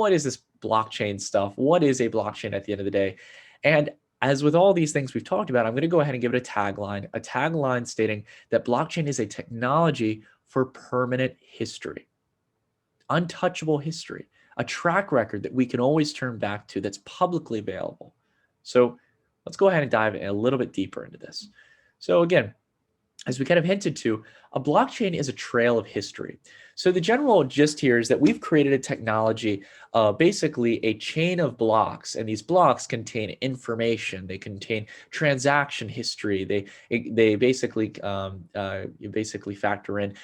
what is this blockchain stuff? What is a blockchain at the end of the day? And as with all these things we've talked about, I'm going to go ahead and give it a tagline stating that blockchain is a technology for permanent history, untouchable history, a track record that we can always turn back to that's publicly available. So let's go ahead and dive a little bit deeper into this. So again, as we kind of hinted to, a blockchain is a trail of history. So the general gist here is that we've created a technology, basically a chain of blocks, and these blocks contain information. They contain transaction history. They basically factor in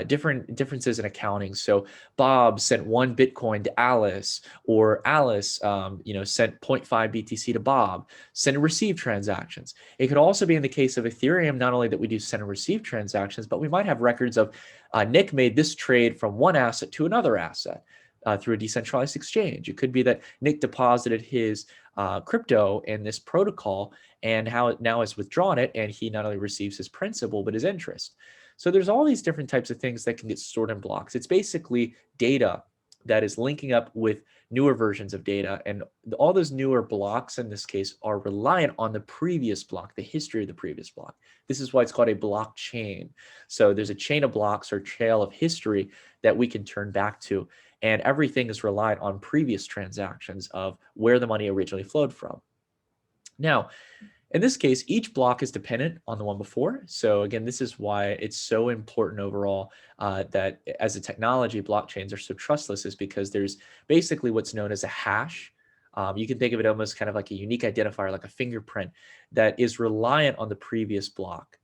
different differences in accounting. So Bob sent 1 Bitcoin to Alice, or Alice, sent 0.5 BTC to Bob. Send and receive transactions. It could also be in the case of Ethereum, not only that we do send and receive transactions, but we might have records of Nick made this trade from one asset to another asset through a decentralized exchange. It could be that Nick deposited his crypto in this protocol and how it now has withdrawn it, and he not only receives his principal, but his interest. So there's all these different types of things that can get stored in blocks. It's basically data that is linking up with newer versions of data, and all those newer blocks in this case are reliant on the previous block, the history of the previous block. This is why it's called a blockchain. So there's a chain of blocks or trail of history that we can turn back to, and everything is reliant on previous transactions of where the money originally flowed from. Now, in this case, each block is dependent on the one before. So again, this is why it's so important overall that as a technology, blockchains are so trustless, is because there's basically what's known as a hash. You can think of it almost kind of like a unique identifier, like a fingerprint that is reliant on the previous block.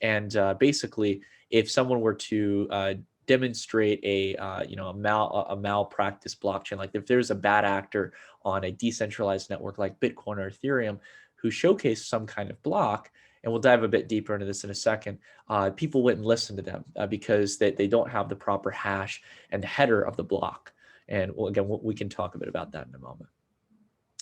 Basically, if someone were to demonstrate a malpractice blockchain, like if there's a bad actor on a decentralized network like Bitcoin or Ethereum who showcase some kind of block, and we'll dive a bit deeper into this in a second, people wouldn't listen to them because they don't have the proper hash and the header of the block. And again, we can talk a bit about that in a moment.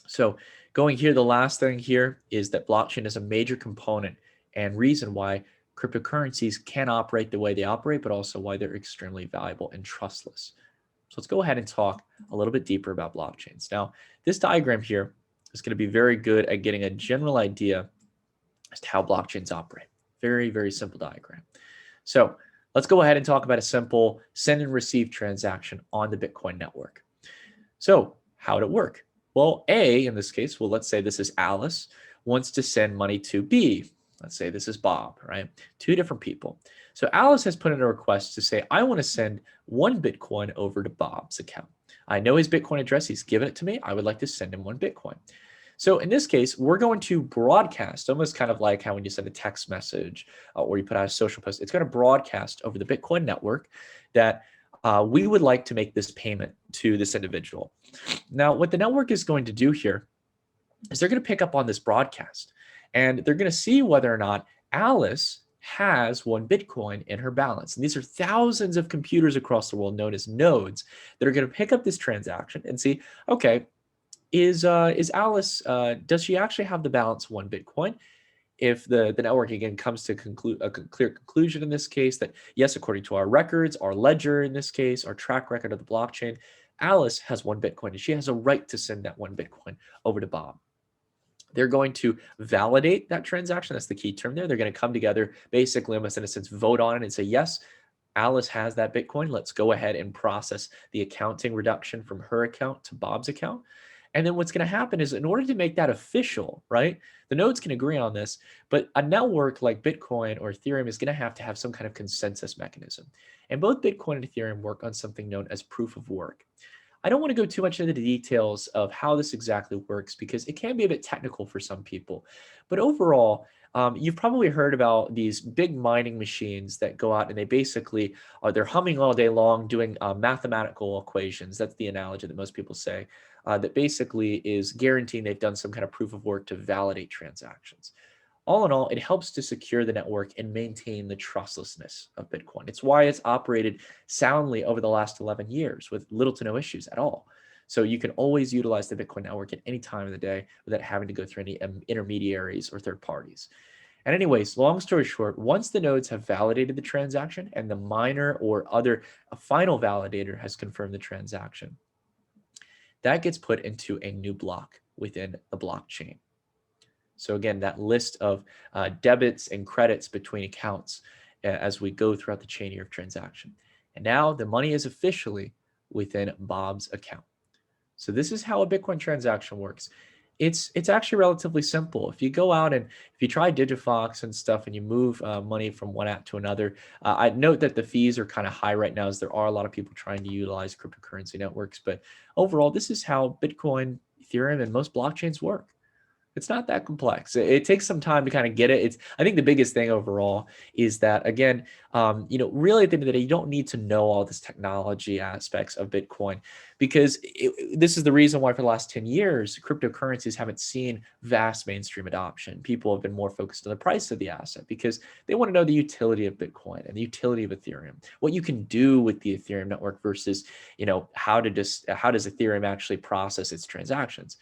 So going here, the last thing here is that blockchain is a major component and reason why cryptocurrencies can operate the way they operate, but also why they're extremely valuable and trustless. So let's go ahead and talk a little bit deeper about blockchains. Now, this diagram here is going to be very good at getting a general idea as to how blockchains operate. Very, very simple diagram. So let's go ahead and talk about a simple send and receive transaction on the Bitcoin network. So how would it work? Well, A, in this case, well, let's say this is Alice, wants to send money to B. Let's say this is Bob, right? 2 different people. So Alice has put in a request to say, I want to send 1 Bitcoin over to Bob's account. I know his Bitcoin address. He's given it to me. I would like to send him 1 Bitcoin. So in this case, we're going to broadcast, almost kind of like how when you send a text message or you put out a social post, it's going to broadcast over the Bitcoin network that we would like to make this payment to this individual. Now, what the network is going to do here is they're going to pick up on this broadcast, and they're going to see whether or not Alice has 1 Bitcoin in her balance. And these are thousands of computers across the world known as nodes that are going to pick up this transaction and see, okay, is Alice, does she actually have the balance 1 Bitcoin? If the network again comes to a clear conclusion in this case that yes, according to our records, our ledger in this case, our track record of the blockchain, Alice has 1 Bitcoin and she has a right to send that 1 Bitcoin over to Bob. They're going to validate that transaction. That's the key term there. They're going to come together, basically almost in a sense, vote on it and say, yes, Alice has that Bitcoin. Let's go ahead and process the accounting reduction from her account to Bob's account. And then what's going to happen is in order to make that official, right, the nodes can agree on this, but a network like Bitcoin or Ethereum is going to have some kind of consensus mechanism. And both Bitcoin and Ethereum work on something known as proof of work. I don't want to go too much into the details of how this exactly works because it can be a bit technical for some people. But overall, you've probably heard about these big mining machines that go out and they basically they're humming all day long doing mathematical equations. That's the analogy that most people say. That basically is guaranteeing they've done some kind of proof of work to validate transactions. All in all, it helps to secure the network and maintain the trustlessness of Bitcoin. It's why it's operated soundly over the last 11 years with little to no issues at all. So you can always utilize the Bitcoin network at any time of the day without having to go through any intermediaries or third parties. And anyways, long story short, once the nodes have validated the transaction and the miner or other final validator has confirmed the transaction, that gets put into a new block within the blockchain. So again, that list of debits and credits between accounts as we go throughout the chain here of transaction. And now the money is officially within Bob's account. So this is how a Bitcoin transaction works. It's actually relatively simple. If you go out and if you try Digifox and stuff and you move money from one app to another, I note that the fees are kind of high right now, as there are a lot of people trying to utilize cryptocurrency networks. But overall, this is how Bitcoin, Ethereum, and most blockchains work. It's not that complex. It takes some time to kind of get it. I think the biggest thing overall is that, again, really at the end of the day, you don't need to know all this technology aspects of Bitcoin, because this is the reason why for the last 10 years, cryptocurrencies haven't seen vast mainstream adoption. People have been more focused on the price of the asset because they want to know the utility of Bitcoin and the utility of Ethereum, what you can do with the Ethereum network versus, how does Ethereum actually process its transactions.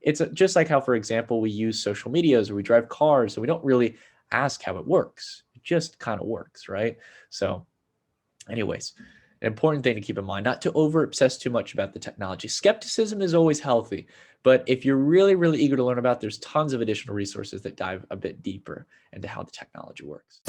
It's just like how, for example, we use social medias or we drive cars, so we don't really ask how it works. It just kind of works, right? So anyways, an important thing to keep in mind, not to over obsess too much about the technology. Skepticism is always healthy, but if you're really, really eager to learn about, there's tons of additional resources that dive a bit deeper into how the technology works.